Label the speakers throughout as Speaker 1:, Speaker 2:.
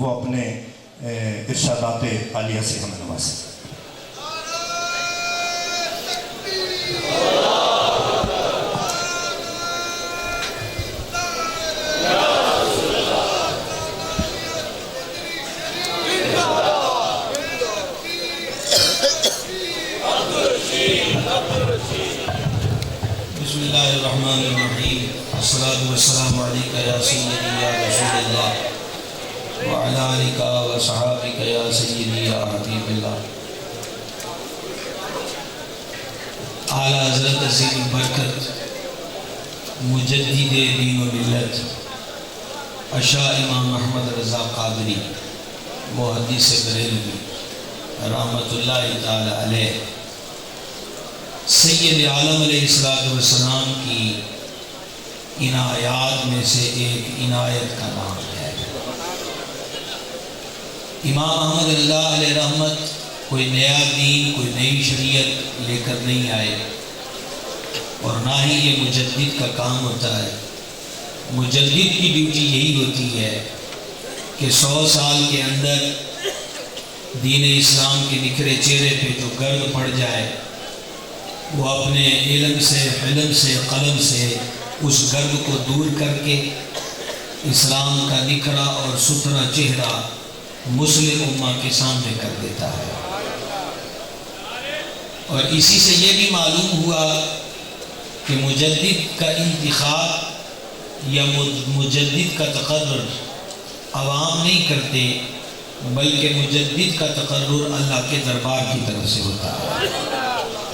Speaker 1: وہ اپنے ارشادات عالیہ سے ہمیں نوازیں۔
Speaker 2: بسم اللہ الرحمن الرحیم، الصلاة والسلام علیکہ یا سیدی یا رسول اللہ وعلی آلکہ و صحابکہ یا سیدی یا حبیب اللہ۔ اعلیٰ حضرت عظیم البرکت مجدد دین و ملت اشاہ امام محمد رضا قادری محدث بریلوی رحمت اللہ تعالی علیہ سید عالم علیہ السلام کی عنایات میں سے ایک عنایت کا نام ہے۔ امام احمد رضا علیہ رحمت کوئی نیا دین، کوئی نئی شریعت لے کر نہیں آئے، اور نہ ہی یہ مجدد کا کام ہوتا ہے۔ مجدد کی ڈیوٹی یہی ہوتی ہے کہ 100 سال کے اندر دین اسلام کے نکھرے چہرے پہ جو گرد پڑ جائے وہ اپنے علم سے، حلم سے، قلم سے اس گرد کو دور کر کے اسلام کا نکھرا اور ستھرا چہرہ مسلم امہ کے سامنے کر دیتا ہے۔ اور اسی سے یہ بھی معلوم ہوا کہ مجدد کا انتخاب یا مجدد کا تقرر عوام نہیں کرتے، بلکہ مجدد کا تقرر اللہ کے دربار کی طرف سے ہوتا ہے۔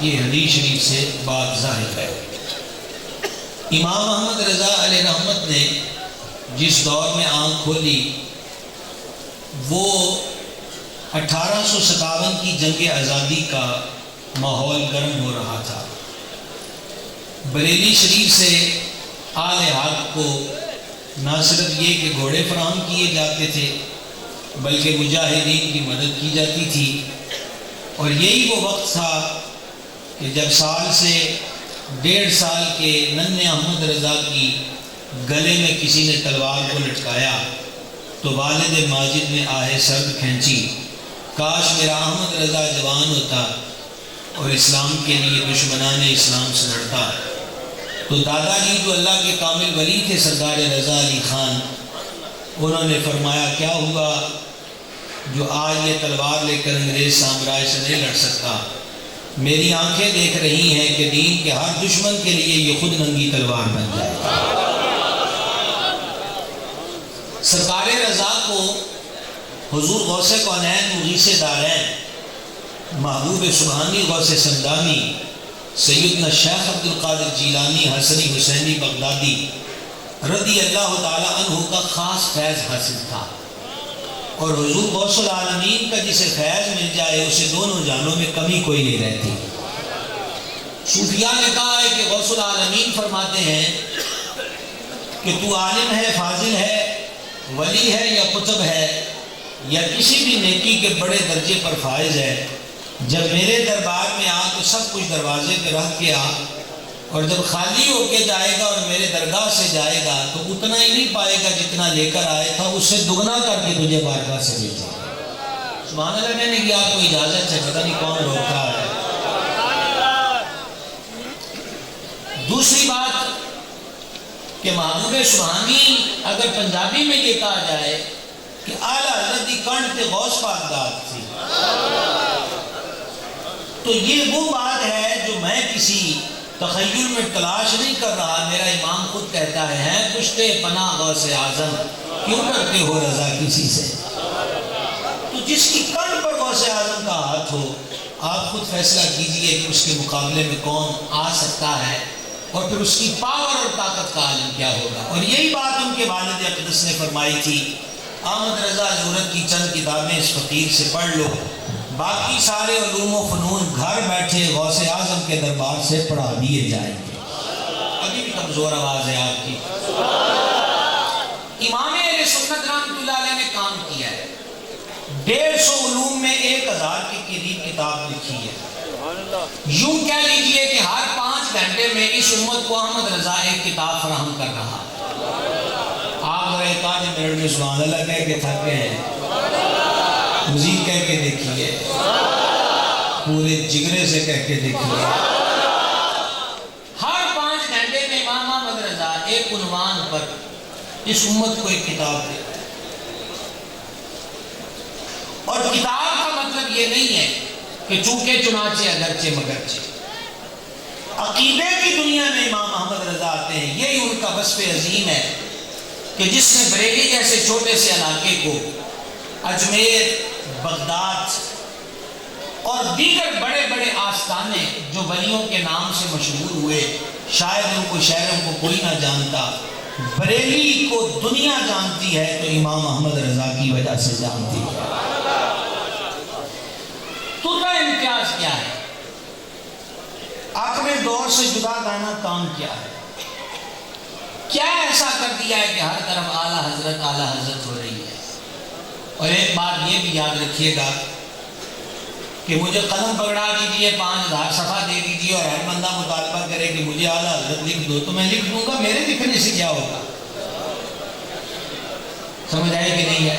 Speaker 2: یہ حدیث شریف سے بات ظاہر ہے۔ امام احمد رضا علیہ رحمت نے جس دور میں آنکھ کھولی وہ 1857 کی جنگ آزادی کا ماحول گرم ہو رہا تھا۔ بریلی شریف سے آل حق کو نہ صرف یہ کہ گھوڑے فراہم کیے جاتے تھے بلکہ مجاہدین کی مدد کی جاتی تھی، اور یہی وہ وقت تھا کہ جب سال سے 1.5 سال کے ننھے احمد رضا کی گلے میں کسی نے تلوار کو لٹکایا تو والد ماجد نے آہ سرد کھینچی، کاش میرا احمد رضا جوان ہوتا اور اسلام کے لیے دشمنان اسلام سے لڑتا۔ تو دادا جی جو اللہ کے کامل ولی تھے سردار رضا علی خان، انہوں نے فرمایا کیا ہوا جو آج یہ تلوار لے کر انگریز سامراج سے نہیں لڑ سکتا؟ میری آنکھیں دیکھ رہی ہیں کہ دین کے ہر دشمن کے لیے یہ خود ننگی تلوار بن جائے گا۔ سرکار رضا کو حضور غوث کونین مغیث دارین محبوب سبحانی غوث سمدانی سیدنا شیخ عبد القادر جیلانی حسنی حسینی بغدادی رضی اللہ تعالی عنہ کا خاص فیض حاصل تھا، اور حضور غوث العالمین کا جسے فیض مل جائے اسے دونوں جانوں میں کمی کوئی نہیں رہتی۔ صوفیاء نے کہا ہے کہ غوث العالمین فرماتے ہیں کہ تو عالم ہے، فاضل ہے، ولی ہے یا قطب ہے یا کسی بھی نیکی کے بڑے درجے پر فائز ہے، جب میرے دربار میں آ تو سب کچھ دروازے پہ رکھ کے آ، اور جب خالی ہو کے جائے گا اور میرے درگاہ سے جائے گا تو اتنا ہی نہیں پائے گا جتنا لے کر آئے تھا، اس سے دگنا کر کے تجھے بارگاہ سے لے جائے گا۔ سبحان اللہ میں نے کیا کوئی اجازت ہے، پتہ نہیں کون روکتا ہے۔ دوسری بات کہ محبوب سبحانی اگر پنجابی میں یہ کہا جائے کہ اعلیٰ حضرت دی کنڈ تے غوث پاکداد تھی، تو یہ وہ بات ہے جو میں کسی تخیل میں تلاش نہیں کر رہا۔ میرا امام خود کہتا ہے پشتے پناہ غوث اعظم، کیوں کرتے ہو رضا کسی سے؟ تو جس کی کنڈ پر غوث اعظم کا ہاتھ ہو، آپ خود فیصلہ کیجئے کہ اس کے مقابلے میں کون آ سکتا ہے، اور پھر اس کی پاور اور طاقت کا عالم کیا ہوگا۔ اور یہی بات ان کے والد اقدس نے فرمائی تھی، احمد رضا ضرورت کی چند کتابیں اس فقیر سے پڑھ لو، باقی سارے علوم و فنون گھر بیٹھے غوث اعظم کے دربار سے پڑھا دیے جائیں گے۔ ابھی بھی کمزور آواز ہے آپ کی۔ امام اہل سنت رحمۃ اللہ علیہ نے کام کیا ہے، 150 علوم میں 1000 کے قریب کتاب لکھی ہے۔ یوں کہہ لیجئے کہ ہر 5 گھنٹے میں اس امت کو احمد رضا ایک کتاب فراہم کر رہا ہے۔ آپ ذرا ایک آدھ منٹ میں سبحان اللہ کہہ کے تھک گئے ہیں، مزید کہہ کے دیکھیے، پورے جگرے سے کہہ کے دیکھیے۔ ہر 5 گھنٹے میں امام احمد رضا ایک عنوان پر اس امت کو ایک کتاب دیتے، اور کتاب کا مطلب یہ نہیں ہے کہ چونکہ چنانچہ اگرچہ مگرچہ۔ عقیدے کی دنیا میں امام احمد رضا آتے ہیں، یہی ان کا وصف عظیم ہے کہ جس نے بریلی جیسے چھوٹے سے علاقے کو اجمیر، بغداد اور دیگر بڑے بڑے آستانے جو ولیوں کے نام سے مشہور ہوئے، شاید ان کو شہروں کو کوئی نہ جانتا، بریلی کو دنیا جانتی ہے تو امام احمد رضا کی وجہ سے جانتی ہے۔ ترہ امتیاز کیا ہے؟ آخری دور سے جدا گانا کام کیا ہے؟ کیا ایسا کر دیا ہے کہ ہر طرف اعلیٰ حضرت ہو رہی ہے؟ اور ایک بات یہ بھی یاد رکھیے گا کہ مجھے قلم پکڑا دیجئے، 5000 صفحہ دے دیجئے اور ہر بندہ مطالبہ کرے کہ مجھے اعلیٰ حضرت لکھ دو تو میں لکھ دوں گا، میرے لکھنے سے کیا ہوگا؟ سمجھ آئے کہ نہیں ہے؟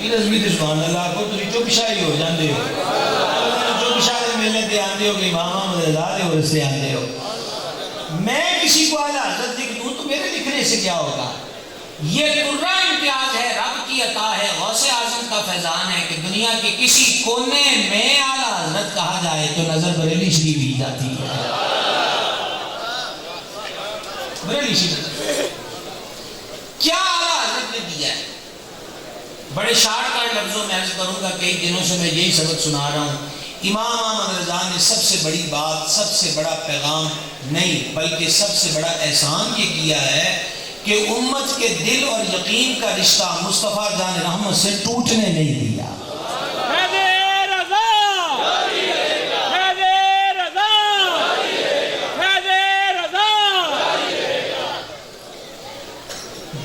Speaker 2: رضوی سبحان اللہ کو تو چپ شاہی ہو جاندے ہو، چپ شاہی ملنے دے آندے ہو کہ امام احمد رضا دے اور اس سے آندے ہو۔ میں کسی کو اعلیٰ حضرت لکھ دوں تو میرے لکھنے سے کیا ہوگا؟ یہ ترہ امتیاز ہے، رب کی عطا ہے، غوث اعظم کا فیضان ہے کہ دنیا کے کسی کونے میں اعلیٰ حضرت کہا جائے تو نظر بریلی شریف ہی جاتی ہے۔ بریلی شریف کیا اعلیٰ حضرت نے دیا ہے؟ بڑے شارٹ کٹ لفظوں میں عرض کروں گا، کئی دنوں سے میں یہی سبق سنا رہا ہوں۔ امام احمد رضا نے سب سے بڑی بات، سب سے بڑا پیغام نہیں بلکہ سب سے بڑا احسان یہ کیا ہے کہ امت کے دل اور یقین کا رشتہ مصطفیٰ جان رحمت سے ٹوٹنے نہیں دیا۔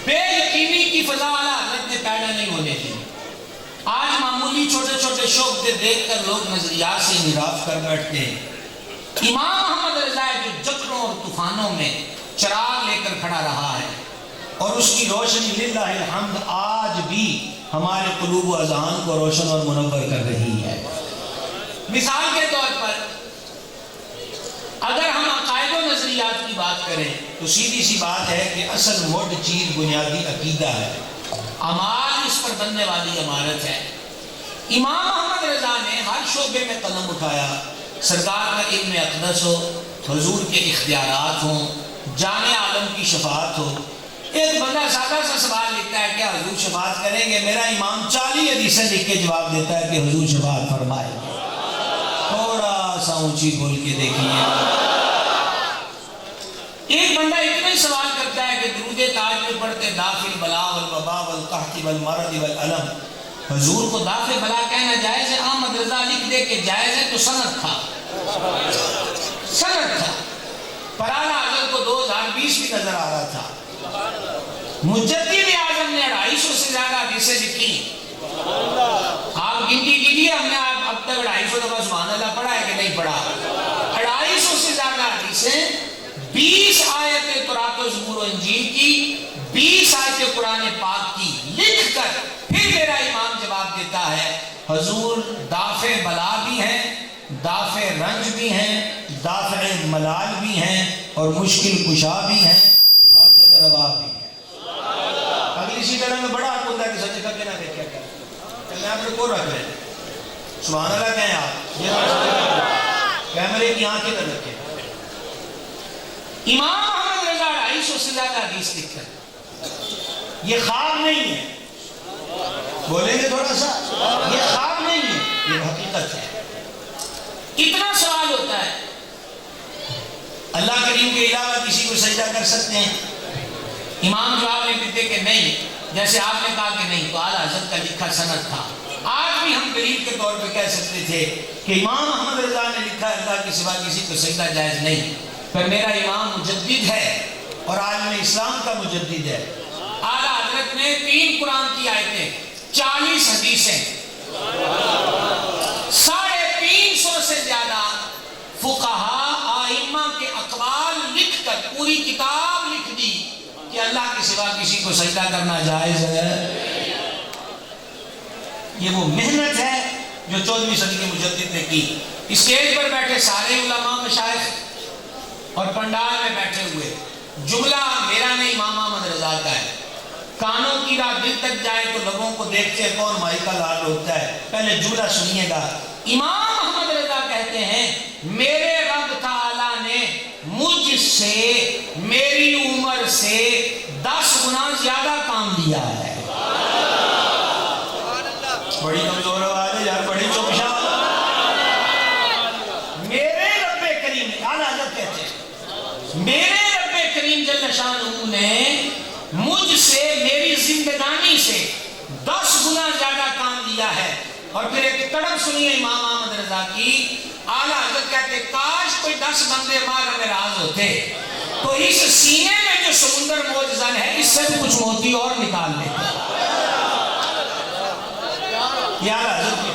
Speaker 2: بے یقینی کی فضا والا حضرت نے پیدا نہیں ہونے دی۔ آج معمولی چھوٹے چھوٹے شوق دیکھ کر لوگ نظریات سے انحراف کر بیٹھتے ہیں۔ امام احمد رضا جو جکڑوں اور طوفانوں میں چراغ لے کر کھڑا رہا ہے اور اس کی روشنی للہ الحمد آج بھی ہمارے قلوب و اذہان کو روشن اور منور کر رہی ہے۔ مثال کے طور پر اگر ہم عقائد و نظریات کی بات کریں تو سیدھی سی بات ہے کہ اصل موڈ چیز بنیادی عقیدہ ہے، اعمال اس پر بننے والی عمارت ہے۔ امام احمد رضا نے ہر شعبے میں قلم اٹھایا، سرکار کا علم اقدس ہو، حضور کے اختیارات ہوں، جان عالم کی شفاعت ہو۔ ایک بندہ سادہ سا سوال لکھتا ہے کیا حضور شفاعت کریں گے؟ میرا امام 40 حدیثیں لکھ کے جواب دیتا ہے کہ حضور شفاعت فرمائے گے۔ تھوڑا سا اونچی بول کے دیکھیے۔ ایک بندہ اتنا ہی سوال کرتا ہے کہ درود تاج میں پڑھتے دافع البلاء والوباء والقحط والمرض والالم، حضور کو دافع بلا کہنا جائز ہے؟ احمد رضا لکھ دے کہ جائز ہے تو سند تھا، سند تھا۔ پر اعلیٰ حضرت کو 2020 بھی نظر آ رہا تھا۔ مجدد اعظم نے 250 سے زیادہ حدیثیں لکھی۔ آپ گنتی کیجیے، ہم نے اب تک 250 دفعہ سبحان اللہ پڑھا ہے کہ نہیں پڑھا؟ 250 سے زیادہ حدیثیں، 20 آیتیں تورات و زبور و انجیل کی، 20 آیتیں قرآن پاک کی لکھ کر پھر میرا امام جواب دیتا ہے حضور دافع بلا بھی ہیں، دافع رنج بھی ہیں، دافع ملال بھی ہیں اور مشکل کشا بھی ہیں، حاجت روا بھی ہیں۔ اگلی سی طرح میں بڑا حق ہوتا ہے کہ سچ کر کے نہ دیکھا کیا میں آپ کو رکھ رہے ہیں سبحان اللہ کہیں آپ کیمرے کی آنکھیں نہ رکھیں۔ امام احمد رضا 250 سے زیادہ حدیث لکھ کر، یہ خواب نہیں ہے، بولیں گے تھوڑا سا، یہ خواب نہیں ہے، یہ حقیقت ہے۔ اتنا سوال ہوتا ہے اللہ کریم کے علاوہ کسی کو سجدہ کر سکتے ہیں؟ امام جواب نہیں دیتے کہ نہیں، جیسے آپ نے کہا کہ نہیں تو اعلیٰ حضرت کا لکھا سند تھا۔ آج بھی ہم دلیل کے طور پہ کہہ سکتے تھے کہ امام احمد رضا نے لکھا اللہ کے سوا کسی کو سجدہ جائز نہیں، پر میرا امام مجدد ہے اور عالم اسلام کا مجدد ہے۔ اعلیٰ حضرت نے 3 قرآن کی آیتیں، 40 حدیثیں، 350 سے زیادہ فقہا ائمہ کے اقوال لکھ کر پوری کتاب لکھ دی کہ اللہ کے سوا کسی کو سجدہ کرنا جائز ہے. یہ وہ محنت ہے جو 14ویں صدی کے مجدد نے کی. اسٹیج پر بیٹھے سارے علماء مشائخ اور پنڈال میں بیٹھے ہوئے. جملہ میرا نہیں امام احمد رضا کا ہے. کانوں کی راہ دل تک جائے تو لوگوں کو دیکھتے کون مائی کا لال ہوتا ہے. پہلے جملہ سنیے گا. امام احمد رضا کہتے ہیں میرے رب تعالیٰ نے مجھ سے میری عمر سے 10 گنا زیادہ کام دیا ہے. بڑی کمزور آواز ہے یار, بڑی چوپشا. میرے رب کریم, اعلیٰ حضرت کہتے ہیں میرے رب کریم جل شانہ نے مجھ سے میری زندگانی سے 10 گنا زیادہ کام دیا ہے. اور پھر ایک تڑپ سنیے امام احمد رضا کی. اعلیٰ حضرت کہتے کاش کوئی 10 بندے ماہ راز ہوتے تو اس سینے میں جو سمندر موجزن ہے اس سے بھی کچھ موتی اور نکال لیتے. یا اعلیٰ حضرت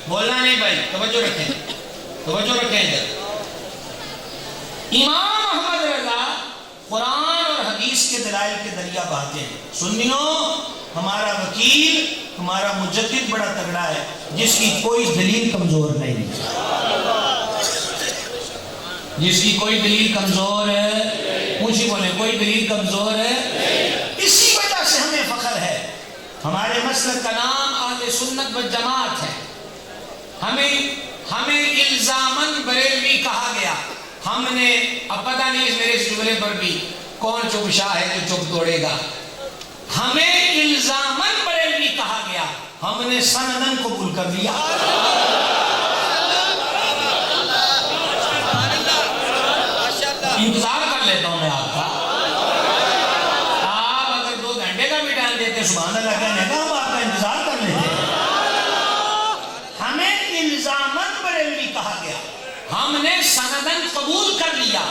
Speaker 2: بولنا نہیں بھائی, توجہ رکھیں ادھر. امام احمد رضا قرآن اور حدیث کے دلائل کے دریا بہاتے ہیں. سنیوں, ہمارا وکیل ہمارا مجدد بڑا تگڑا ہے جس کی کوئی دلیل کمزور نہیں, جس کی کوئی دلیل کمزور ہے. اونچی بولیں, کوئی دلیل کمزور ہے. اسی وجہ سے ہمیں فخر ہے. ہمارے مسلک کا نام اہل سنت والجماعت ہے. ہمیں الزاماً بریلوی کہا گیا. ہم نے اب پتہ نہیں اس میرے جملے پر بھی کون چپ شاہ ہے جو چپ توڑے گا. ہمیں الزاماً بریلوی کہا گیا, ہم نے سندن قبول کر لیا. انتظار کر لیتا ہوں میں آپ کا. آپ اگر 2 گھنٹے کا بھی ٹائم دیتے سبحان اللہ کہنے کا, ہم آپ کا انتظار کر لیتے. ہمیں الزاماً بریلوی کہا گیا, ہم نے سندن قبول کر لیا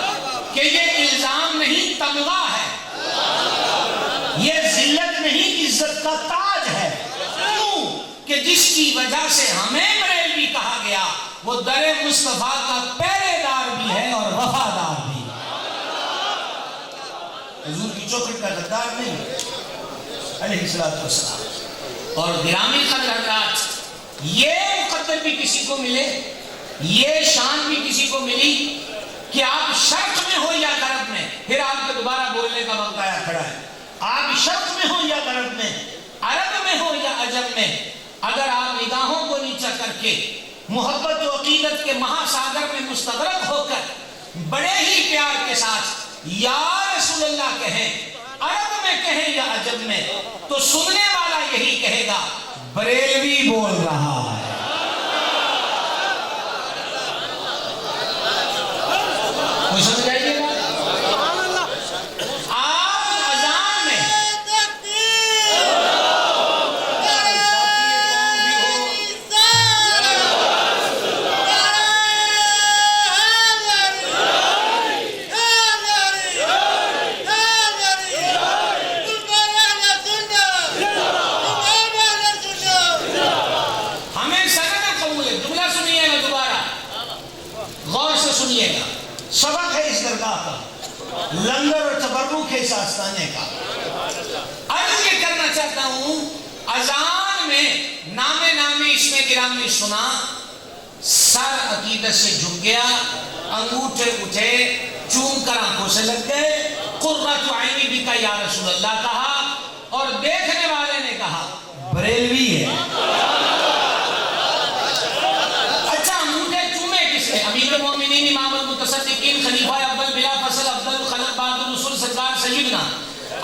Speaker 2: کہ یہ الزام نہیں تمغہ ہے, یہ ذلت نہیں عزت کا تاج ہے. کیوں کہ جس کی وجہ سے ہمیں بریلوی کہا گیا وہ در مصطفیٰ کا پہرے دار بھی ہے اور وفادار بھی. حضور کی چوکھٹ کا غدار نہیں علیہ السلام. اور گرامی قدر حضرات, یہ مقدر بھی کسی کو ملے, یہ شان بھی کسی کو ملی کہ آپ شرق میں ہو یا غرب میں. پھر آپ کو دوبارہ بولنے کا وقت آیا کھڑا ہے. آپ شرق میں ہو یا غرب میں, عرب میں ہو یا عجم میں, اگر آپ نگاہوں کو نیچا کر کے محبت و عقیدت کے مہاساگر میں مستغرق ہو کر بڑے ہی پیار کے ساتھ یا رسول اللہ کہیں, عرب میں کہیں یا عجم میں, تو سننے والا یہی کہے گا بریلوی بول رہا ہے. کوئی سمجھ آئیے گا. آپ اذان میں ہمیں سند قبول ہے. جملہ سنیے گا, دوبارہ غور سے سنیے گا. سبق ہے اس درگاہ کا, لنگر اور تبرک ہے اس آستانے کا. عرض یہ کرنا چاہتا ہوں, اذان میں نامی اس میں گرامی سنا, سر عقیدت سے جھک گیا, انگوٹھے اٹھے, چوم کر آنکھوں سے لگ گئے, قرۃ عینی بھی کا یا رسول اللہ کہا, اور دیکھنے والے نے کہا بریلوی ہے. اچھا, انگوٹھے چومے کس نے؟ امیر المومنین امام المتصدقین خلیفہ اول بلا فصل افضل الخلق بعد الرسول سرکار سیدنا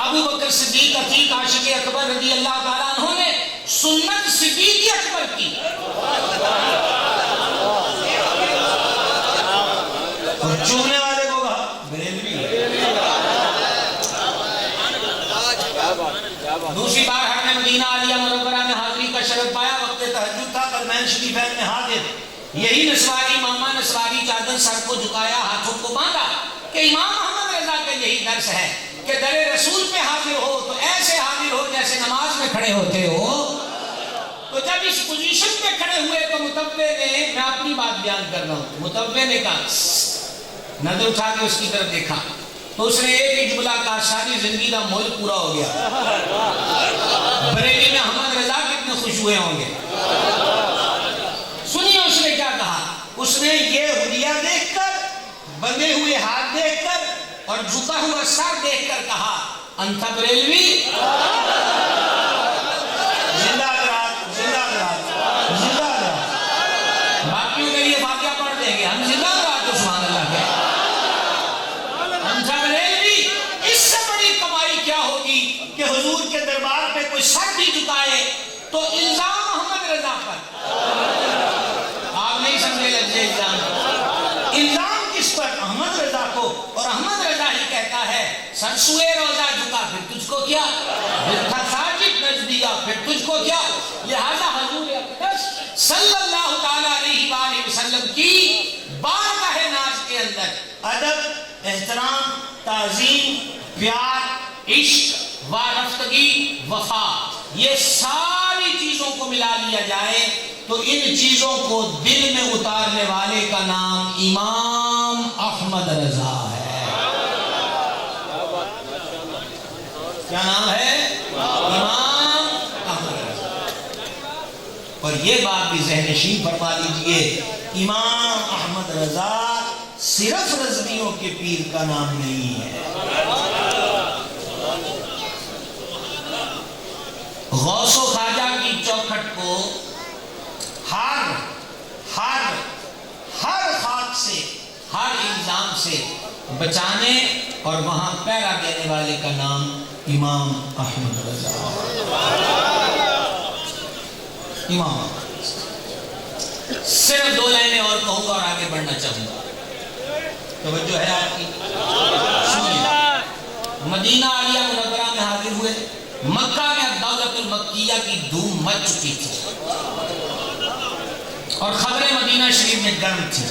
Speaker 2: ابو بکر صدیق عتیق عاشق اکبر رضی اللہ تعالیٰ عنہ نے سنت صدیق اکبر کی. اور چومنے والے کو کہا بریلوی. دوسری بار ہم نے مدینہ عالیہ منورہ میں حاضری کا شرف پایا, وقت تہجد تھا, پر میں حسنین شریفین میں حاضر، یہی نسواری ماما نسواری چادر سر کو جھکایا ہاتھوں کو باندھا کہ امام محمد رضا کا یہی درس ہے کہ در رسول پہ حاضر ہو تو ایسے حاضر ہو جیسے نماز میں کھڑے ہوتے ہو۔ تو جب اس پوزیشن پہ کھڑے ہوئے تو متوے نے، میں اپنی بات بیان کر رہا ہوں، متوے نے کہا، نظر اٹھا کے اس کی طرف دیکھا تو اس نے ایک ہی جملہ کہا، ساری زندگی کا مول پورا ہو گیا۔ بریلی میں احمد رضا کتنے خوش ہوئے ہوں گے۔ سنیے اس نے کیا کہا، اس نے یہ حلیہ دیکھ کر، بندھے ہوئے ہاتھ دیکھ کر اور جھکا ہوا سر دیکھ کر کہا، انت بریلوی، زندہ درات، زندہ درات، زندہ درات۔ باقیوں کے لیے فاتحہ پڑھ دیں گے، ہم زندہ درات تو سبحان اللہ ہے۔ انت بریلوی، اس سے بڑی کمائی کیا ہوگی کہ حضور کے دربار پہ کوئی سر بھی جھکائے تو الزام محمد رضا پر۔ آپ نہیں سمجھے لفظ الزام، الزام کس پر؟ احمد رضا کو، اور احمد رضا ہی کہتا ہے سر سوئے روزہ جھکا پھر تجھ کو کیا، ساجد نزدیا پھر تجھ کو کیا۔ لہذا حضور اقدس صلی اللہ تعالیٰ علیہ وآلہ وسلم کی بارگاہ ناز کے اندر ادب، احترام، تعظیم، پیار، عشق، وارفتگی، وفا، یہ ساری چیزوں کو ملا لیا جائے تو ان چیزوں کو دل میں اتارنے والے کا نام امام احمد رضا ہے۔ کیا نام ہے؟ امام احمد رضا۔ اور یہ بات بھی ذہن نشین فرما لیجئے، امام احمد رضا صرف رضویوں کے پیر کا نام نہیں ہے۔ غوث و خواجہ کی چوکھٹ کو ہر خاک سے، ہر الزام سے بچانے اور وہاں پہرا دینے والے کا نام امام احمد رضا۔ امام احمد رضا۔ صرف دو لائنیں اور کہوں گا اور آگے بڑھنا چاہوں گا، توجہ ہے آپ کی؟ سنیے، مدینہ عالیہ منورہ میں حاضر ہوئے، مکہ میں دولت المکیہ کی دھوم مچ چکی تھی اور خبریں مدینہ شریف میں گرم تھی۔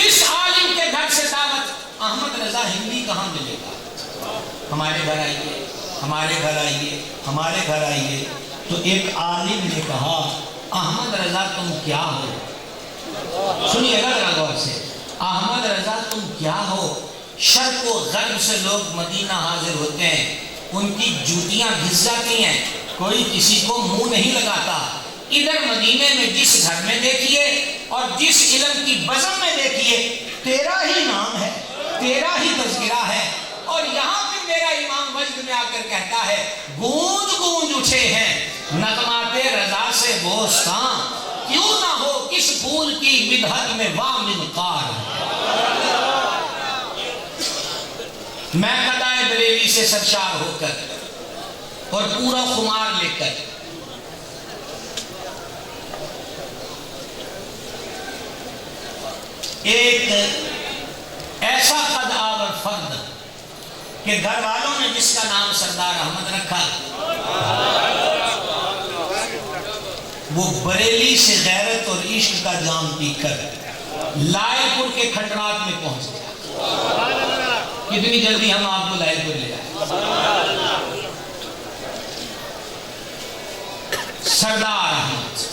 Speaker 2: اس عالم کے گھر سے دعوت، احمد رضا ہندی کہاں ملے گا، ہمارے گھر آئیے، ہمارے گھر آئیے، ہمارے گھر آئیے۔ تو ایک عالم نے کہا، احمد رضا تم کیا ہو؟ سنیے گا ذرا غور سے، احمد رضا تم کیا ہو؟ شرق و غرب سے لوگ مدینہ حاضر ہوتے ہیں، ان کی جوتیاں گھس جاتی ہیں، کوئی کسی کو منہ نہیں لگاتا۔ ادھر مدینے میں جس گھر میں دیکھیے اور جس علم کی بزم میں دیکھیے تیرا ہی نام ہے، تیرا ہی تذکرہ ہے، اور یہاں پہ میرا امام وجد میں آ کر کہتا ہے گونج گونج اٹھے ہیں نغمات رضا سے بوستاں، کیوں نہ ہو کس پھول کی مدحت میں وامن قار۔ میں قدائے بریلی سے سرشار ہو کر اور پورا خمار لے کر ایک ایسا قد آور فرد کہ گھر والوں نے جس کا نام سردار احمد رکھا، وہ بریلی سے غیرت اور عشق کا جام پی کر لائے پور کے کھنڈرات میں پہنچ گیا۔ کتنی جلدی ہم آپ کو لائے پور لے آئے۔ سردار احمد،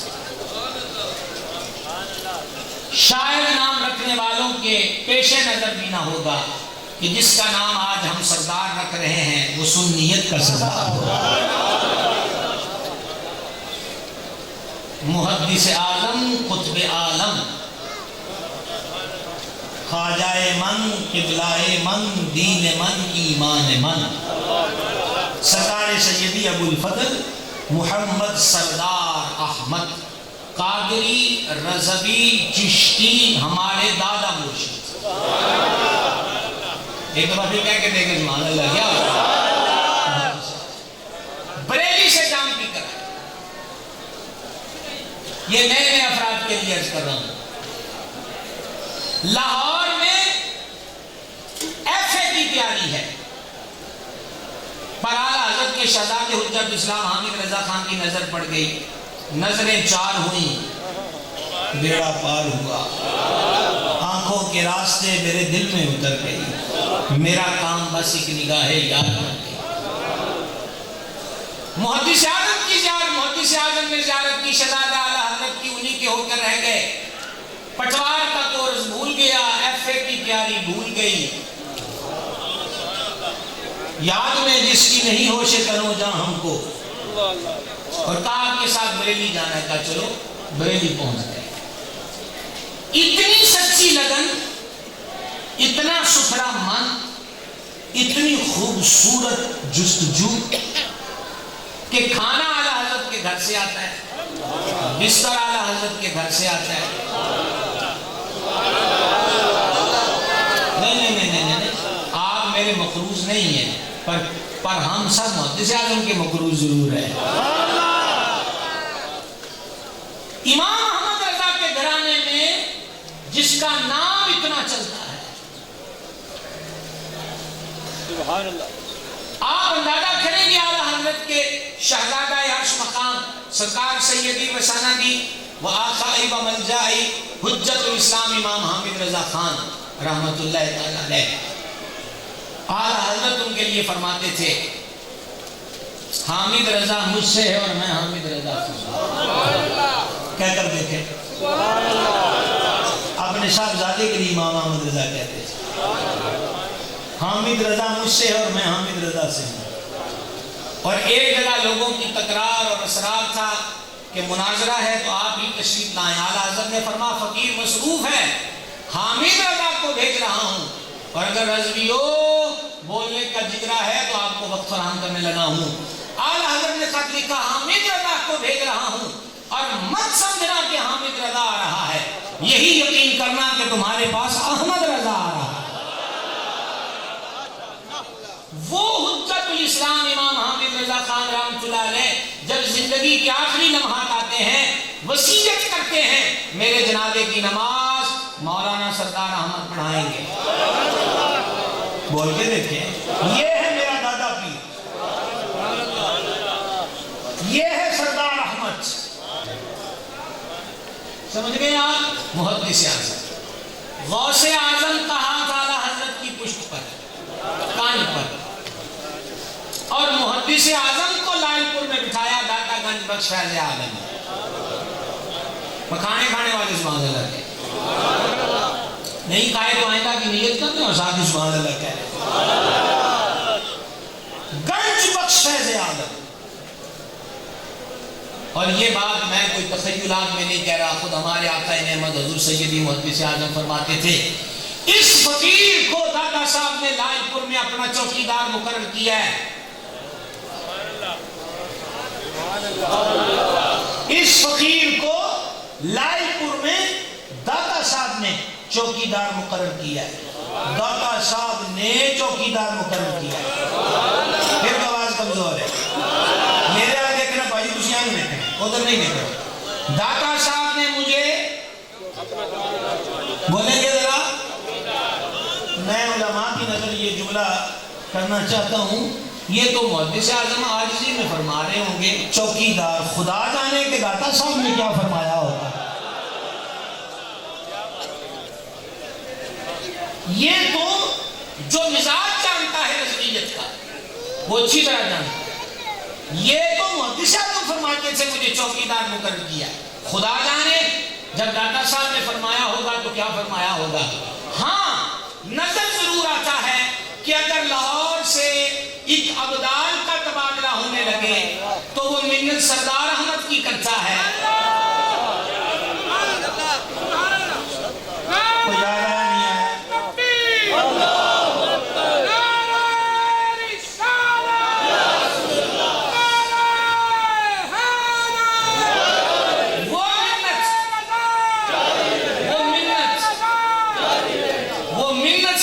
Speaker 2: شاید نام رکھنے والوں کے پیش نظر بھی نہ ہوگا کہ جس کا نام آج ہم سردار رکھ رہے ہیں وہ سنیت کا سردار ہوگا۔ محدث اعظم، قطب عالم، خواجہ من، قبلہ من، دین من، ایمان من، سرکار سیدی ابو الفضل محمد سردار احمد قادری رضوی چشتی ہمارے دادا مرشد۔ ایک دفعہ پھر کہہ کے دیکھیں سبحان اللہ، کیا ہوگا؟ بریلی سے جام پی کر، یہ نئے نئے افراد کے لیے عرض کر رہا ہوں۔ لاہور میں ایف اے کی تیاری ہے، پر اعلیٰ حضرت کے شہزادے حجت اسلام حامد رضا خان کی نظر پڑ گئی، نظریں چار ہوئیں، بیڑا پار ہوا، آنکھوں کے راستے میرے دل میں اتر گئی، میرا کام بس ایک نگاہ یاد بن گئی۔ محدث اعظم کی زیارت، محدث اعظم نے زیارت کی، شہزادہ اعلیٰ حضرت کی انہی کے ہو کر رہ گئے، پٹوار کا کورس بھول گیا، ایف اے کی تیاری بھول گئی، یاد میں جس کی نہیں ہوش کنو جہاں ہم کو، اور کہا آپ کے ساتھ بریلی جانا ہے، کہا چلو بریلی پہنچ گئے۔ اتنی سچی لگن، اتنا ستھرا من، اتنی خوبصورت جستجو کہ کھانا اعلیٰ حضرت کے گھر سے آتا ہے، بستر اعلیٰ حضرت کے گھر سے آتا ہے۔ نہیں، آپ میرے مقروض نہیں ہیں، پر ہم سب محدث اعظم کے مقروض ضرور ہیں۔ امام احمد رضا کے گھرانے میں جس کا نام اتنا چلتا ہے، سبحان اللہ، آپ اندازہ کریں گے اعلیٰ حضرت کے شہزادہ عرش مقام سرکار سیدی و سندی و آخائی و ملجائی حجت الاسلام امام حامد رضا خان رحمت اللہ تعالیٰ علیہ، اعلیٰ حضرت ان کے لیے فرماتے تھے حامد رضا مجھ سے ہے اور میں حامد رضا سے، کہہ کر دیکھیں اپنے صاحبزادے کے لیے امام احمد رضا کہتے تھے حامد رضا مجھ سے ہے اور میں حامد رضا سے ہوں۔ اور ایک جگہ لوگوں کی تکرار اور اسرار تھا کہ مناظرہ ہے تو آپ ہی تشریف لائیں، اعلیٰ حضرت نے فرمایا فقیر مصروف ہے، حامد رضا کو بھیج رہا ہوں، اور اگر رضویو بولنے کا جگرا ہے تو آپ کو وقت فراہم کرنے لگا ہوں۔ اعلیٰ حضرت نے خط لکھا حامد رضا کو بھیج رہا ہوں، اور مت سمجھنا کہ حامد رضا آ رہا ہے، یہی یقین کرنا کہ تمہارے پاس احمد رضا آ رہا ہے۔ وہ حجت الاسلام امام حامد رضا خان رحمۃ اللہ علیہ جب زندگی کے آخری لمحات آتے ہیں، وصیت کرتے ہیں میرے جنازے کی نماز مولانا سردار احمد پڑھائیں گے۔ بول کے دیکھیں، یہ ہے میرا دادا پیر، یہ ہے سردار احمد، سمجھ گئے آپ؟ محدث اعظم، غوث اعظم کا ہاتھ اعلیٰ حضرت کی پشت پر، کان پر، اور محدث اعظم کو لائل پور میں بٹھایا داتا گنج بخش فیض عالم، پکانے کھانے والے سبحان اللہ کے نہیں کھائے تو آئندہ کی نیت کرتے ہیں اور ساتھ ہی سبحان اللہ کہہ رہے، گنج بخش فیض عالم۔ اور یہ بات میں کوئی تخیلات میں نہیں کہہ رہا، خود ہمارے آقا نعمت حضور سیدی محدث اعظم فرماتے تھے اس فقیر کو دادا صاحب نے لائل پور میں اپنا چوکیدار مقرر کیا ہے، اس فقیر کو لائل پور میں داتا صاحب نے چوکیدار مقرر کیا ہے، داتا صاحب نے چوکیدار مقرر کیا ہے۔ پھر آواز کمزور ہے، میرے آگے دیکھنا بھائی تسی آگے بیٹھے ادھر نہیں دیکھو، داتا صاحب نے مجھے بولیں گے ذرا، میں علماء کی نظر یہ جملہ کرنا چاہتا ہوں، یہ تو محدث اعظم عاجزی میں فرما رہے ہوں گے، چوکیدار خدا جانے کے داتا صاحب نے کیا فرمایا ہوگا۔ یہ تو جو مزاج جانتا ہے رضویت کا وہ اچھی طرح جانتا ہے، یہ تو محدث اعظم فرماتے تھے مجھے چوکیدار مقرر کیا، خدا جانے جب داتا صاحب نے فرمایا ہوگا تو کیا فرمایا ہوگا۔ ہاں نظر ضرور آتا ہے کہ اگر لاہور سے ایک ابدال کا تبادلہ ہونے لگے تو وہ منت سردار احمد کی کرتا ہے۔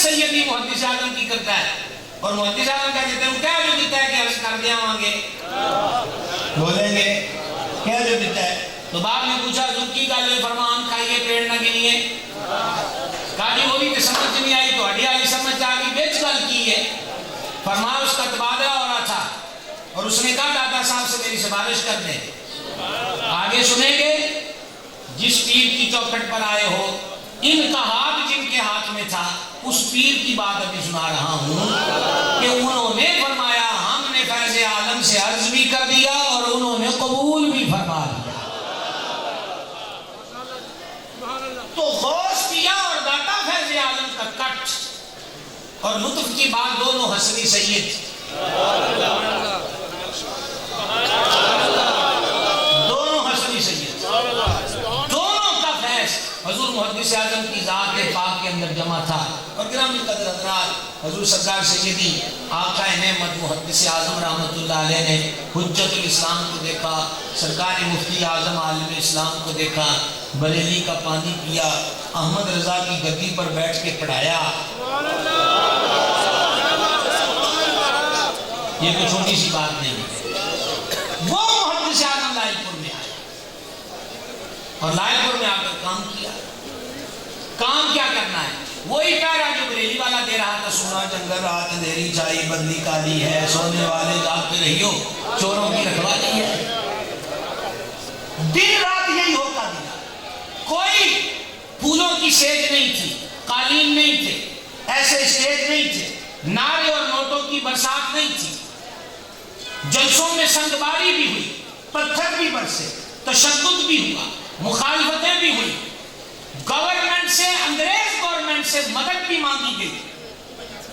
Speaker 2: سیدی محدث اعظم کی کرتا ہے، اور محدث اعظم کا دیتے ہیں کیا جو دیتا ہے کہ عرض کر دیا مانگے، بولیں گے کیا جو دیتا ہے۔ تو بعد میں پوچھا زکی کا جو فرمان کھائیے پیڑ نہ گنیے، کہا جی وہ بھی کہ سمجھ نہیں آئی تو ہڈی والی سمجھ آ گئی، بیچ گل کی ہے۔ فرمایا اس کا تبادلہ ہو رہا تھا اور اس نے کہا داتا صاحب سے میری سفارش کر دیں،
Speaker 3: آگے سنیں گے، جس پیر کی چوکھٹ پر آئے ہو، ان کا ہاتھ جن کے ہاتھ میں تھا، اس پیر کی بات ابھی سنا رہا ہوں کہ انہوں نے فرمایا ہم نے فیض عالم سے عرض بھی کر دیا اور انہوں نے قبول بھی فرما لیا۔ تو غوث پیا اور داتا فیض عالم کا کٹ اور لطف کی بات دونوں حسنی سید، دونوں حسنی سید، دونوں کا فیض حضور محدث اعظم کی ذات پاک کے اندر جمع تھا۔ اور گرامی قدر حضرات، حضور سرکار سیدی آقا نعمت محدث اعظم رحمۃ اللہ علیہ نے حجت الاسلام کو دیکھا، سرکار مفتی اعظم عالم اسلام کو دیکھا، بریلی کا پانی پیا، احمد رضا کی گدی پر بیٹھ کے پڑھایا۔ یہ کوئی چھوٹی سی بات نہیں ہے۔ وہ محدث اعظم لائل پور میں آئے اور لائل پور میں آ کر کام کیا۔ کام کیا کرنا ہے؟ وہی پیرا جو بریلی والا دے رہا تھا، سونا جنگل رات اندھیری چائی بدلی کالی ہے، سونے والے جاگتے رہیو چوروں کی رکھوالی ہے۔ دن رات یہی ہوتا دیا۔ کوئی پھولوں کی سیج نہیں تھی، قالین نہیں تھے، ایسے اسٹیج نہیں تھے، نعرے اور نوٹوں کی برسات نہیں تھی۔ جلسوں میں سنگباری بھی ہوئی، پتھر بھی برسے، تشدد بھی ہوا، مخالفتیں بھی ہوئی، گورنمنٹ سے، انگریز گورنمنٹ سے مدد بھی مانگی گئی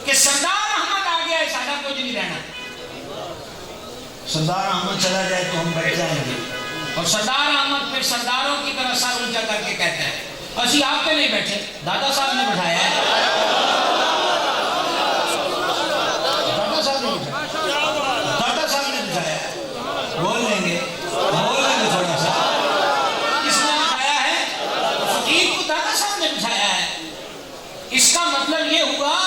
Speaker 3: کہ سردار احمد آ گیا ہے، سادہ کچھ نہیں رہنا، سردار احمد چلا جائے تو ہم بیٹھ جائیں گے۔ اور سردار احمد پھر سرداروں کی طرح سر اونچا کر کے کہتا ہے اسی آپ پہ نہیں بیٹھے، دادا صاحب نے بٹھایا ہے، دادا صاحب نے بٹھایا، دادا صاحب نے بٹھایا ہے۔ بول لیں گے تھوڑا سا، کس نے بٹھایا ہے؟ فقیر کو دادا صاحب نے بٹھایا ہے۔ اس کا مطلب یہ ہوا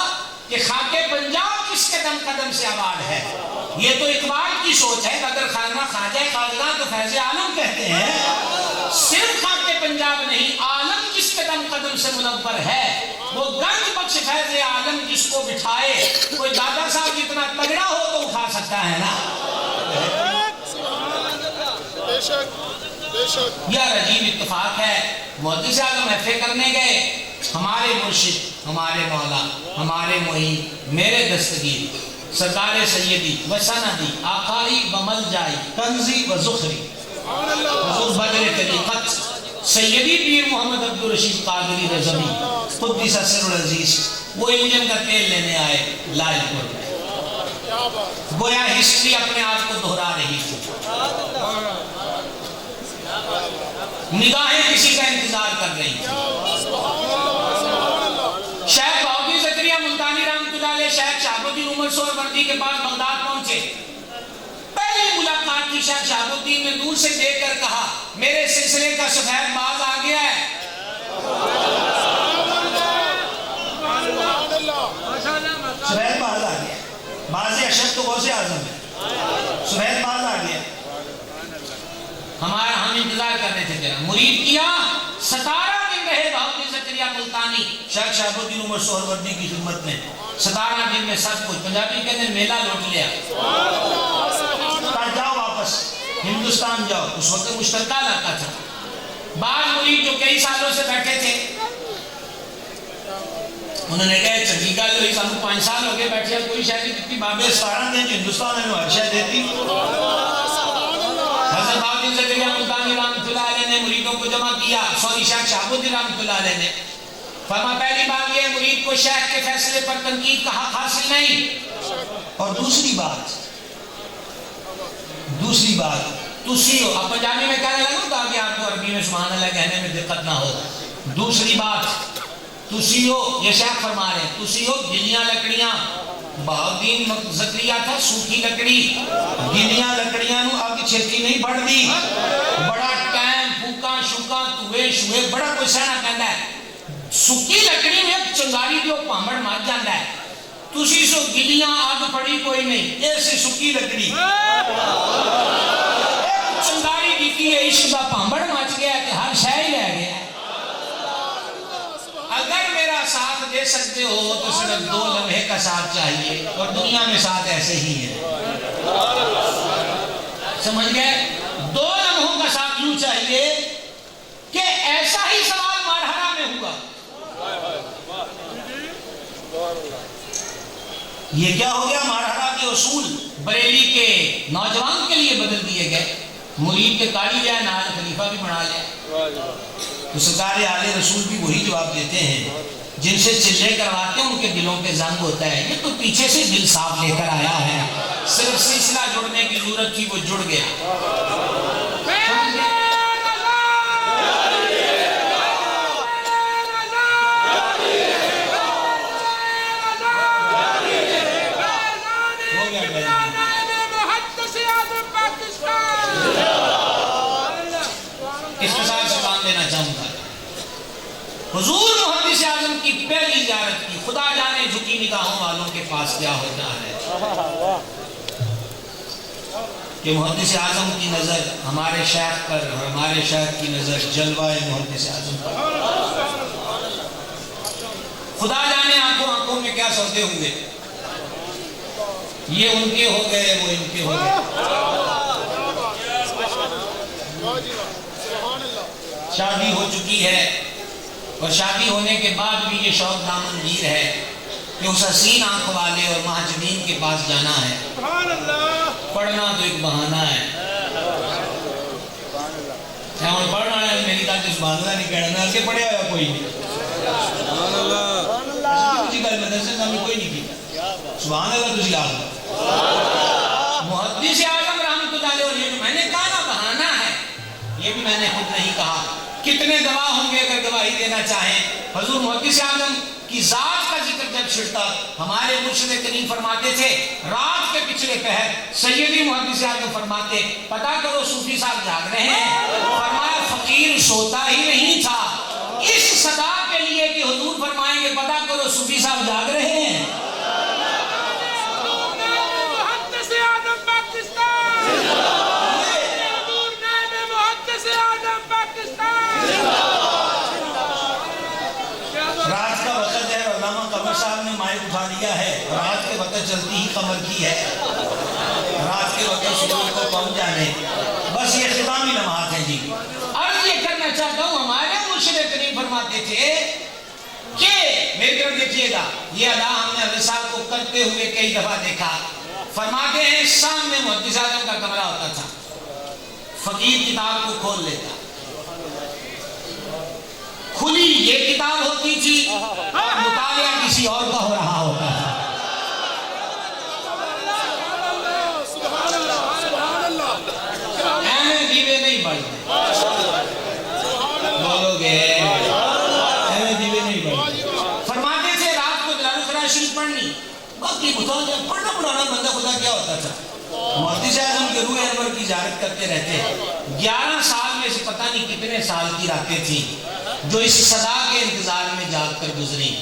Speaker 3: کہ خاک پنجاب کس قدم قدم سے آباد ہے۔ یہ تو اقبال کی سوچ ہے، اگر خانہ خواجہ خاجگاں تو فیض عالم کہتے ہیں۔ صرف خاک پنجاب نہیں، عالم جس قدم قدم سے منور ہے، وہ گنج بخش فیض عالم جس کو بٹھائے، کوئی دادا صاحب جتنا تگڑا ہو تو اٹھا سکتا ہے نا۔ یہ عجیب اتفاق ہے۔ محدث اعظم ایف اے کرنے گئے، ہمارے مرشد، ہمارے مولا، ہمارے معین، میرے دستگیر سرکار سیدی و سندی آقائی و ملجائی کنزی و زخری حضور بدر طریقت سیدی پیر محمد عبدالرشید قادری رضوی قدس سر العزیز، وہ انجن کا تیل لینے آئے لائل پور میں۔ گویا ہسٹری اپنے آپ کو دہرا رہی تھی، نگاہیں کسی کا انتظار کر رہی تھی۔ شیخ بہاؤالدین زکریا ملتانی رحمۃ اللہ علیہ شیخ شہاب الدین عمر سہروردی کے پاس بغداد پہنچے۔ پہلی ملاقات کی شیخ شہاب الدین نے دور سے دیکھ کر کہا میرے سلسلے کا سفید باز آ گیا ہے۔ سفید باز آ گیا، باز اشد تو غوث اعظم ہے، سفید باز آ گیا۔ ہمارا ہم انتظار کرنے تھے تیرا۔ مرید کیا 17 دن رہے بہاؤالدین زکریا ملتانی شیخ شہاب الدین عمر سہروردی کی خدمت میں۔ 17 دن میں سب کچھ، پنجابی کہتے ہیں میلہ لوٹ لیا۔ جاؤ واپس ہندوستان جاؤ، اس وقت مشترکہ علاقہ تھا۔ بعض مرید جو کئی سالوں سے بیٹھے تھے انہوں نے کہا چنگی گل ہوئی، سانو 5 سال ہو گئے بیٹھے، کوئی شاید کتنی بابے 17 دن ہندوستان میں ہرشہ دیتی۔ حضرت بہاؤالدین زکریا ملتانی رحمۃ اللہ علیہ نے مریدوں کو جمع کیا، شیخ شہاب الدین رحمۃ اللہ علیہ نے فرمایا پہلی بات یہ مرید کو شیخ کے فیصلے پر تنقید کا حق حاصل نہیں، اور دوسری بات تسی ہو، اب پنجابی میں کہنے لگوں تاکہ آپ کو عربی میں سبحان اللہ کہنے میں دقت نہ ہو۔ دوسری بات تسی ہو، یہ شیخ فرما رہے ہیں، تسی ہو گلیاں لکڑیاں، بہاؤالدین زکریا تھا سوکھی لکڑی، گلیاں لکڑیاں نو آگ چھتی نہیں بڑھ دی، بڑا ٹائم پھوکا شوکا توے شوے بڑا کوئی سہنا کہندا ہے، سوکھی لکڑی میں چنگاری دیو پامڑ مار جاندا ہے، تسی سو گلیاں آگ پڑی کوئی نہیں، ایسے سوکھی لکڑی چنگاری دیتی ہے، عشق دا پامڑ مچ گیا کہ ہر شے ہی رہ گیا۔ اگر میرا ساتھ دے سکتے ہو تو صرف 2 لمحے کا ساتھ چاہیے، اور دنیا میں ساتھ ایسے ہی ہے، سمجھ گئے؟ 2 لمحوں کا ساتھ چاہیے کہ ایسا ہی سوال مرحلہ میں ہوا.
Speaker 2: یہ کیا ہو گیا؟ مرحلہ کے اصول
Speaker 3: بریلی کے نوجوان کے لیے بدل دیے گئے. مرید کے قاری جائے نال خلیفہ بھی بنا لیا.
Speaker 2: تو سرکار عالیہ رسول بھی وہی جواب دیتے ہیں جن سے چلے کرواتے ہیں ان کے دلوں پہ زنگ ہوتا ہے. یہ تو پیچھے سے دل صاف لے کر آیا ہے،
Speaker 3: صرف سلسلہ جڑنے کی ضرورت تھی، وہ جڑ گیا.
Speaker 2: اس کے ساتھ سلام دینا چاہوں گا.
Speaker 3: حضور محدث اعظم کی پہلی زیارت کی، خدا جانے جھکی نگاہوں والوں کے پاس کیا ہوتا ہے
Speaker 2: کہ محدث اعظم کی نظر ہمارے شیخ پر اور ہمارے شیخ کی نظر جلوہ محدث اعظم پر.
Speaker 3: خدا جانے آنکھوں آنکھوں میں کیا سودے ہوئے.
Speaker 2: یہ ان کے ہو گئے، وہ ان کے ہو گئے.
Speaker 3: شادی ہو چکی ہے اور شادی ہونے کے بعد بھی یہ شوق دامن گیر ہے کہ اس حسین آنکھ والے اور مہاجرین کے پاس جانا ہے. پڑھنا تو ایک بہانہ ہے. پڑھنا ہے میری گل تو سبحان اللہ نہیں کہنا، میں پڑھیا ہوا کوئی نہیں. مدرسے سے کوئی نہیں کیا
Speaker 2: سبحان اللہ تجھے آگا.
Speaker 3: محدث اعظم رحمۃ اللہ علیہ، اور یہ جو میں نے کہا نا بہانہ ہے، یہ بھی میں نے خود نہیں کہا. کتنے گواہ ہوں گے اگر گواہی دینا چاہیں. حضور محدث اعظم کی ذات کا ذکر جب چھڑتا، ہمارے مرشد کریم فرماتے تھے رات کے پچھلے پہر سیدی محدث اعظم فرماتے پتہ کرو صوفی صاحب جاگ رہے ہیں. فرمایا فقیر سوتا ہی نہیں تھا اس صدا کے لیے کہ حضور فرمائیں گے پتہ کرو صوفی صاحب جاگ رہے ہیں.
Speaker 2: رات کا وقت ہے، علامہ قمر صاحب نے مائک اٹھا لیا ہے. رات کے وقت چلتی ہی قمر کی ہے، رات کے وقت سورج کو پہنچ جانے. بس یہ ختامی لمحات ہیں. جی
Speaker 3: عرض یہ کرنا چاہتا ہوں، ہمارے مرشد کریم فرماتے تھے کہ میری طرف دیکھیے گا، یہ ادا ہم نے حضرت صاحب کو کرتے ہوئے کئی دفعہ دیکھا. فرماتے ہیں سامنے محدث اعظم کا کمرہ ہوتا تھا، فقیر کتاب کو کھول لیتا، کھلی یہ کتاب ہوتی تھی اور مطالعہ کسی اور کا ہو رہا ہوتا تھا. ایویں دیوے نہیں بڑھتے، بولو گے ایویں دیوے نہیں بڑھتے. فرماتے تھے رات کو دلال القرآن شریف پڑھنی، باقی مطالعہ پڑھنا پڑھانا بندہ خدا کیا ہوتا تھا. محدث اعظم کے روح انور کی زیارت کرتے رہتے. 11 سال میں سے پتہ نہیں کتنے سال کی راتیں تھیں جو اس صدا کے انتظار میں جاگ کر گزری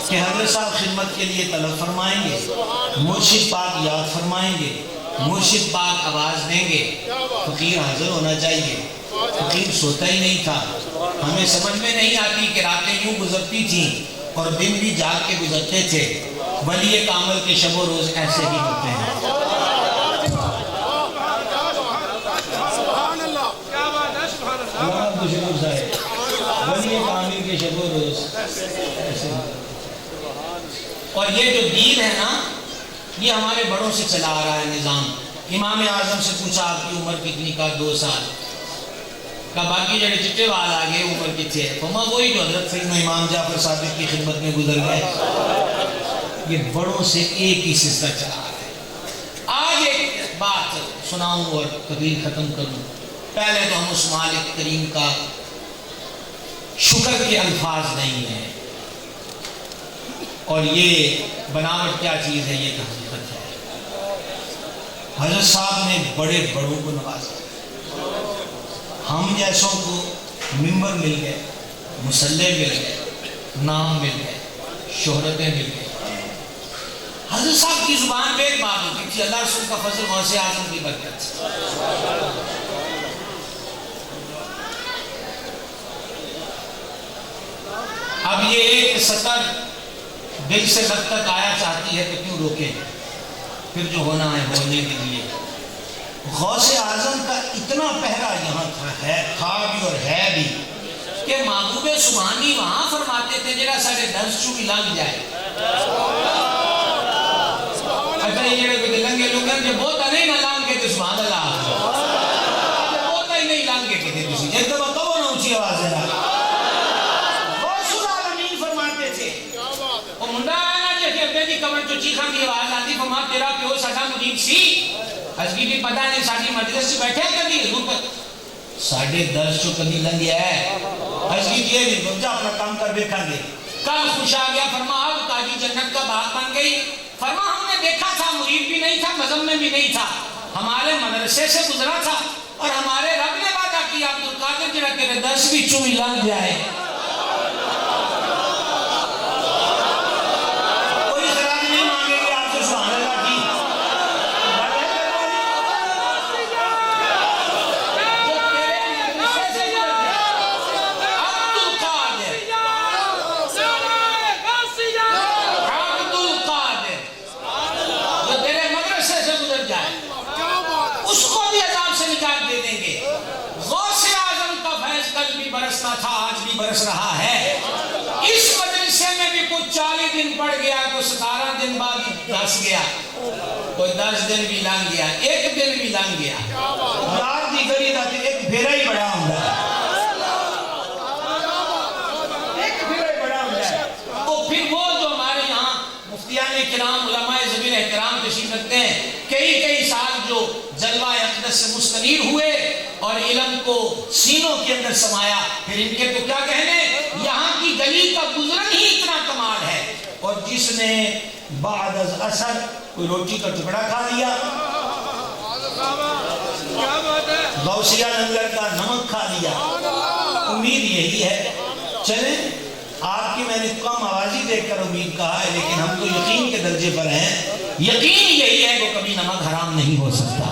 Speaker 2: کہ حضرت صاحب خدمت کے لیے طلب فرمائیں گے، مرشد پاک یاد فرمائیں گے،
Speaker 3: مرشد پاک آواز دیں گے،
Speaker 2: فقیر حاضر ہونا چاہیے. فقیر سوتا ہی نہیں تھا.
Speaker 3: ہمیں سمجھ میں نہیں آتی کہ راتیں یوں گزرتی تھیں اور دن بھی جاگ کے گزرتے تھے. ولی کامل کے شب و روز ایسے ہی ہوتے ہیں.
Speaker 2: ولی کامل کے شب و روز ایسے.
Speaker 3: اور یہ جو دین ہے نا، یہ ہمارے بڑوں سے چلا آ رہا ہے نظام. امام اعظم سے پوچھا آپ کی عمر کتنی؟ کا 2 سال. کا باقی جڑے چٹے وال آگے عمر کتنے ہے؟ فرما وہی جو حضرت سیدنا امام جعفر صادق کی خدمت میں گزر گئے. یہ بڑوں سے ایک ہی سلسلہ چلا آ رہا ہے. آج ایک بات سناؤں اور تقریر ختم کروں. پہلے تو ہم اس مالک کریم کا شکر کے الفاظ نہیں ہیں، اور یہ بناوٹ کیا چیز ہے، یہ حقیقت ہے.
Speaker 2: حضرت صاحب نے بڑے بڑوں کو نوازا. ہم جیسوں کو ممبر مل گئے، مسلح مل گئے، نام مل گئے، شہرتیں مل گئے.
Speaker 3: حضرت صاحب کی زبان پہ ایک بات ہوتی تھی، اللہ رسول کا فضل غوث اعظم کی برکت. اب یہ ایک سطر دل سے جب تک آیا چاہتی ہے تو کیوں روکے؟ پھر جو ہونا ہے ہونے کے لیے.
Speaker 2: غوث اعظم کا اتنا پہرا یہاں تھا بھی اور ہے بھی
Speaker 3: کہ محبوب سبحانی وہاں فرماتے تھے جڑا سارے درس چو بھی لنگ جائے. اچھا یہ جڑے کوئی لنگے لوگ ہیں جو بہت نہیں نہ لانگ کے تو سبحان اللہ بہت ہی نہیں لانگ کے تھے تسی
Speaker 2: ایک دفعہ کہو نا اونچی آواز ہے
Speaker 3: غوث العالمین فرماتے تھے وہ منڈا آنا جیسے اپنے دی کمر چو چیخاں کی آواز آتی فرما تیرا پیو ساڈا مرید سی حضرت بھی پتہ نہیں ساڈی مجلس سے بیٹھے کبھی حضور پر
Speaker 2: ساڈے درس چو کبھی لنگیا ہے حضرت یہ بھی بچہ اپنا کام کر دیکھا گے.
Speaker 3: کل خوش آ گیا فرما اب قاضی جنت کا باغ بن گئی. فرما ہم نے دیکھا تھا مرید بھی نہیں تھا مذہب میں بھی نہیں تھا ہمارے مدرسے سے گزرا تھا اور ہمارے رب نے وعدہ کیا عبد القادر جڑا تیرے درس بھی چوئی لگ جائے.
Speaker 2: کوئی خراج نہیں مانگے گے آپ سے سبحان اللہ کی.
Speaker 3: اس کو بھی عذاب سے نجات دے دیں گے. غوث اعظم کا فیض کل بھی برستا تھا آج بھی برس رہا ہے. اس مجلسے میں بھی کچھ 40 دن پڑ گیا کوئی 17 دن بعد دس گیا کوئی 10 دن بھی لنگ گیا ایک دن بھی لنگ گیا.
Speaker 2: یار دی گلی دا تے ایک پھیرا ہی بڑا ہوندا ہے. ایک پھیرا ہی بڑا ہوندا ہے.
Speaker 3: تو پھر وہ جو ہمارے یہاں مفتیان کرام علماء ذویل احترام تشریف رکھتے ہیں کئی سال جو جلوہ اقدس سے مستنیر ہوئے اور علم کو سینوں کے اندر سمایا پھر ان کے تو کیا کہنے یہاں کی گلی کا گزرن ہی اتنا کمال ہے.
Speaker 2: اور جس نے بعد از اثر کوئی روٹی کا ٹکڑا کھا لیا غوثیہ لنگر کا نمک کھا لیا امید یہی ہے. چلیں آپ کی میں نے کم آوازی دیکھ کر امید کہا ہے لیکن ہم تو یقین کے درجے پر ہیں.
Speaker 3: یقین یہی ہے کہ کبھی نمک حرام نہیں ہو سکتا.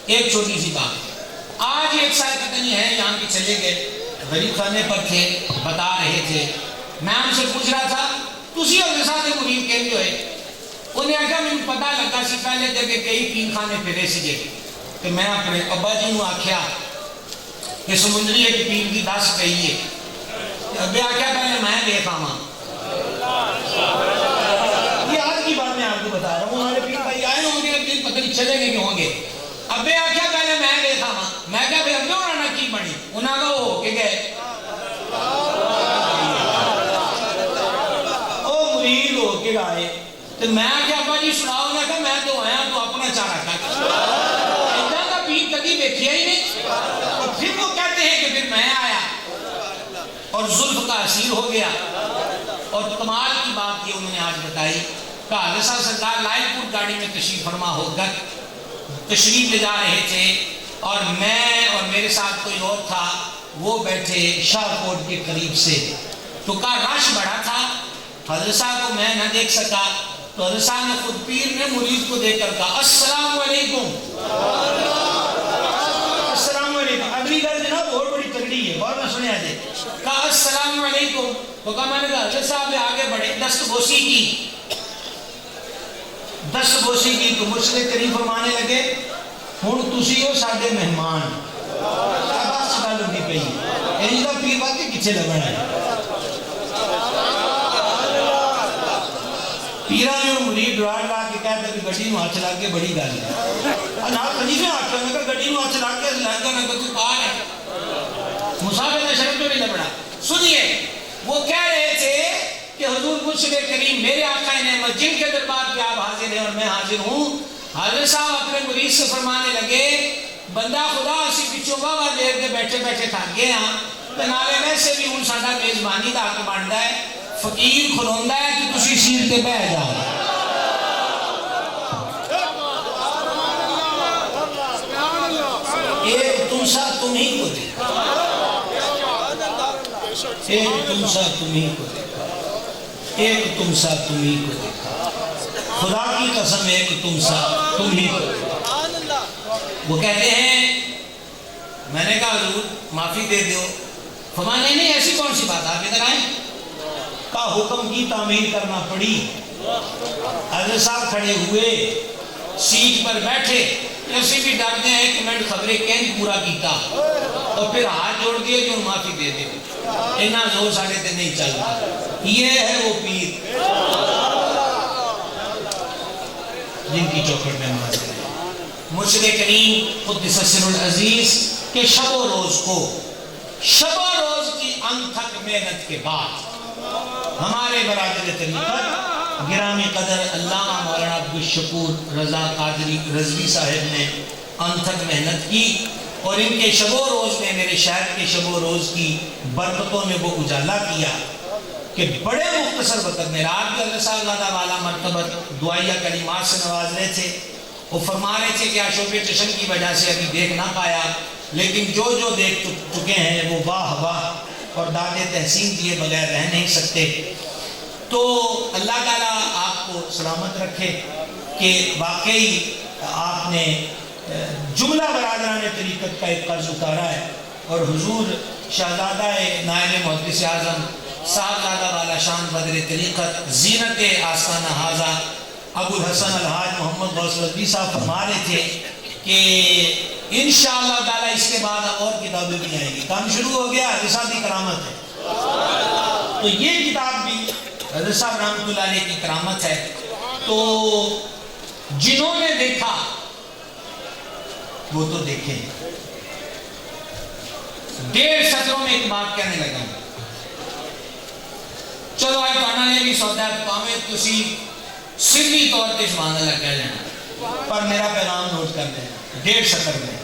Speaker 3: ایک چھوٹی سی بات آج ایک سال کتنی ہے یہاں کی چلے گئے غریب خانے پر تھے بتا رہے تھے میں ان سے پوچھ رہا تھا تسی اور ساتھ مرید کہیں ہوئے انہیں آگا میں پتا لگا سی پہلے جگہ کئی پین خانے پھرے سجے کہ میں اپنے ابا جی نو آکھیا کہ سمندری ایک پین کی 10 کہی ہے ابے آکھیا پہلے میں دیکھا ماں
Speaker 2: یہ آج کی بات میں آپ کو بتا رہا ہوں. ہمارے پیر بھائی آئے ہوں گے
Speaker 3: دن پتہ نہیں چلے گے کہ ہوں گے. ابے آکھیا پہلے میں دیکھا ماں میں کہا پھر ابے ہونا کی بنی انہاں کا ہو کہ گئے
Speaker 2: او مرید ہو کے آئے
Speaker 3: تو میں کیا ابا جی سناؤ نہ کہ میں تو آیا تو اپنا چارہ کر اتنا کا پیر کبھی دیکھیا ہی نہیں. اور پھر وہ کہتے ہیں کہ پھر میں آیا اور زلف کا اسیر ہو گیا. اور کمال کی بات یہ انہوں نے آج بتائی کہ حضرت صاحب سرکار لائن پور گاڑی میں تشریف فرما ہو کر تشریف لے جا رہے تھے اور میں اور میرے ساتھ کوئی اور تھا وہ بیٹھے شاہ کوٹ کے قریب سے تو کا رش بڑا تھا. حضرت صاحب کو میں نہ دیکھ سکا تو حضرت صاحب نے خود پیر نے مرید کو دیکھ کر کہا السلام علیکم.
Speaker 2: السلام علیکم. اگلی گل جناب اور بڑی تگڑی ہے بہت نہ سنیا جائے.
Speaker 3: کہا السلام علیکم تو کہا میں نے کہا حضرت صاحب نے آگے بڑھے دست بوسی کی
Speaker 2: تو مجھ سے قریب فرمانے لگے ہوں تسی ہو ساڈے مہمان. بس گل ہوئی پئی انہی دا پیر واقعی پیچھے لگنا ہے. پیرا نے مرید ڈرا ڈرا کے کہتا کہ گڈی نو ہاتھ لگ کے بڑی گل ہے. نہ خلیفے ہاتھ میں کہ گڈی نو ہاتھ لگ کے لہنگا نہ کہ تو پار ہے مسافر نے شرم تو نہیں لگنا. سنیے وہ کہہ رہے تھے کہ حضور مرشد کریم میرے آقا نعمت جن کے دربار پہ آپ حاضر ہیں اور میں حاضر ہوں. حضرت صاحب اپنے مرید سے فرمانے لگے بندہ خدا اسی پچھوں بابا دیر کے بیٹھے بیٹھے تھک گئے ہاں نالے ویسے بھی ہوں ساڈا میزبانی دا حق بنتا ہے. فقیر کھلوندا ہے کہ تسی سیر تے بیٹھ جاؤ. ایک تم سا تم ہی کو دیکھا ایک تم سا تم ہی کو دیکھا ایک تم سا تم ہی کو دیکھا خدا کی قسم ایک تم سا تم ہی کو دیکھا. وہ کہتے ہیں
Speaker 3: میں نے کہا حضور معافی دے دو. فرمایا نہیں ایسی کون سی بات, آپ ادھر آئیں.
Speaker 2: کا حکم کی تعمیل کرنا پڑی. حضرت صاحب کھڑے ہوئے,
Speaker 3: سیٹ پر بیٹھے, اسی بھی ڈرتے ہیں 1 منٹ خبریں کہیں پورا کیتا, اور پھر ہاتھ جوڑ دیے جو معافی دے دے. اتنا زور ساڑھے تے نہیں چلتا. یہ ہے وہ پیر جن کی چوکھٹ میں نماز ہے. مرشد کریم قدس سر العزیز کے شب و روز کو, شب و روز کی انتھک محنت کے بعد ہمارے برادر طریقت گرامی قدر علامہ مولانا عبدالشکور رضا قادری رضوی صاحب نے انتھک محنت کی, اور ان کے شب و روز میں میرے شہر کے شب و روز کی برکتوں نے وہ اجالا کیا کہ بڑے مختصر وقت میں رات بھی اللہ صاحب زیادہ والا مرتبت دعائیہ کلمات سے نواز رہے تھے. وہ فرما رہے تھے کہ آشوب چشم کی وجہ سے ابھی دیکھ نہ پایا, لیکن جو دیکھ چکے ہیں وہ واہ واہ اور داد تحسین دیے بغیر رہ نہیں سکتے. تو اللہ تعالیٰ آپ کو سلامت رکھے کہ واقعی آپ نے جملہ برادران طریقت کا ایک قرض اتارا ہے, اور حضور شہزادہ نائب محدث اعظم صاحبزادہ والا شان بدر طریقت زینت آستانہ حاضہ ابو الحسن الحاج محمد غوث رضوی صاحب فرما رہے تھے کہ انشاءاللہ تعالیٰ اس کے بعد اور کتابیں بھی آئیں گی. کام شروع ہو گیا, رسالتی کرامت ہے. تو یہ کتاب بھی حضرت صاحب رحمۃ اللہ علیہ کی کرامت ہے. تو جنہوں نے دیکھا وہ تو دیکھیں. 1.5 سطروں میں ایک بات کہنے لگا, چلو آج کہنا نے بھی سودا پاویں تسی سری طور پہ سبحان اللہ کہہ لینا, پر میرا پیغام نوٹ کر لینا. 1.5 سطر میں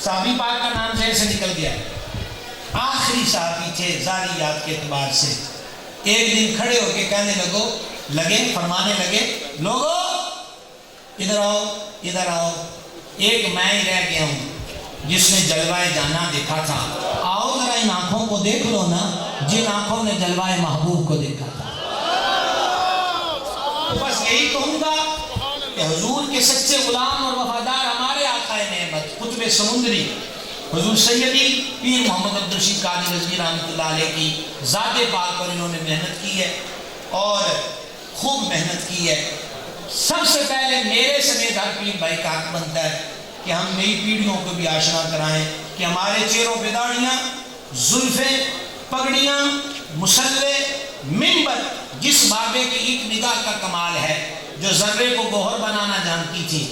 Speaker 3: صحابی پاک کا نام ذہن سے نکل گیا, آخری صحابی تھے ذاریات کے اعتبار سے. ایک دن کھڑے ہو کے کہنے لگے فرمانے لگے, لوگو ادھر آؤ ادھر آؤ, ایک میں ہی رہ گیا ہوں جس نے جلوائے جانا دیکھا تھا. آؤ ذرا ان آنکھوں کو دیکھ لو نا جن آنکھوں نے جلوائے محبوب کو دیکھا تھا. تو بس یہی کہوں گا کہ حضور کے سچے غلام اور وفادار ہمارے آقا نعمت قطب سمندری حضور سیدی پیر محمد عبدالرشید قادری رضوی رحمۃ اللہ علیہ کی ذات پاک پر انہوں نے محنت کی ہے, اور خوب محنت کی ہے. سب سے پہلے میرے سمیت ہر پیر بھائی کا حق بنتا ہے کہ ہم نئی پیڑھیوں کو بھی آشنا کرائیں کہ ہمارے چہروں پہ داڑیاں, زلفیں, پگڑیاں, مسلے, منبر جس بابے کی ایک نگاہ کا کمال ہے جو ذرے کو گوہر بنانا جانتی تھی,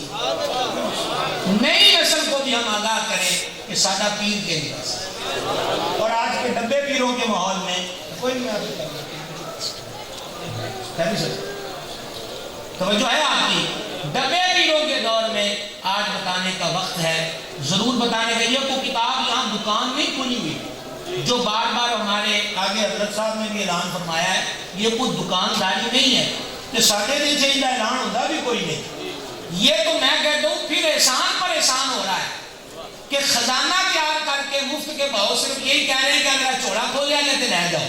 Speaker 3: نئی نسل کو بھی ہم آگاہ کریں کہ سادہ پیر کے لباس. اور آج کے ڈبے پیروں کے ماحول میں کوئی نہیں توجہ ہے آپ کی, ڈبے پیروں کے دور میں آج بتانے کا وقت ہے, ضرور بتانے کا. یہ کوئی کتاب یہاں دکان نہیں کھلی ہوئی جو بار بار ہمارے آگے حضرت صاحب نے بھی اعلان فرمایا ہے, یہ کوئی دکانداری نہیں ہے کہ ساڑھے دن سے اعلان ہوتا بھی کوئی نہیں. یہ تو میں کہتا ہوں پھر احسان پر احسان ہو رہا ہے کہ خزانہ تیار کر کے مفت کے بھاؤ صرف یہی کہہ رہے ہیں کہ میرا چوڑا کھول لیا لیتے رہ جاؤ.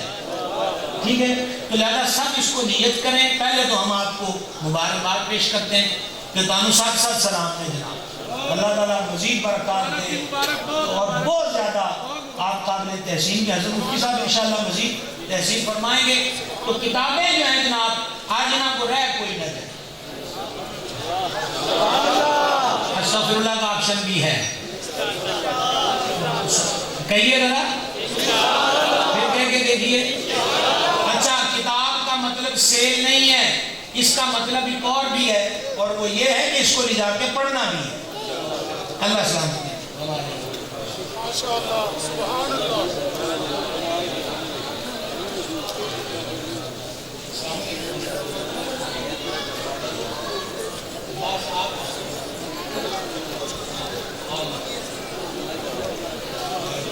Speaker 3: ٹھیک ہے, تو لہذا سب اس کو نیت کریں. پہلے تو ہم آپ کو مبارکباد پیش کرتے ہیں کہ تانوں ساتھ ساتھ سلام میں جناب, اللہ تعالیٰ مزید برکات دے, اور بہت زیادہ آپ قابل تحسین کے حضرت مفتی صاحب انشاءاللہ مزید تحسین فرمائیں گے. تو کتابیں جو ہیں جناب آج جناب کو رہ کوئی نہ جائے. استغفر اللہ کا آپشن بھی ہے, کہیے ذرا پھر کہہ کے دیکھیے. اچھا, کتاب کا مطلب سیل نہیں ہے, اس کا مطلب ایک اور بھی ہے, اور وہ یہ ہے کہ اس کو لے جا کے پڑھنا بھی ہے. اللہ سلامت.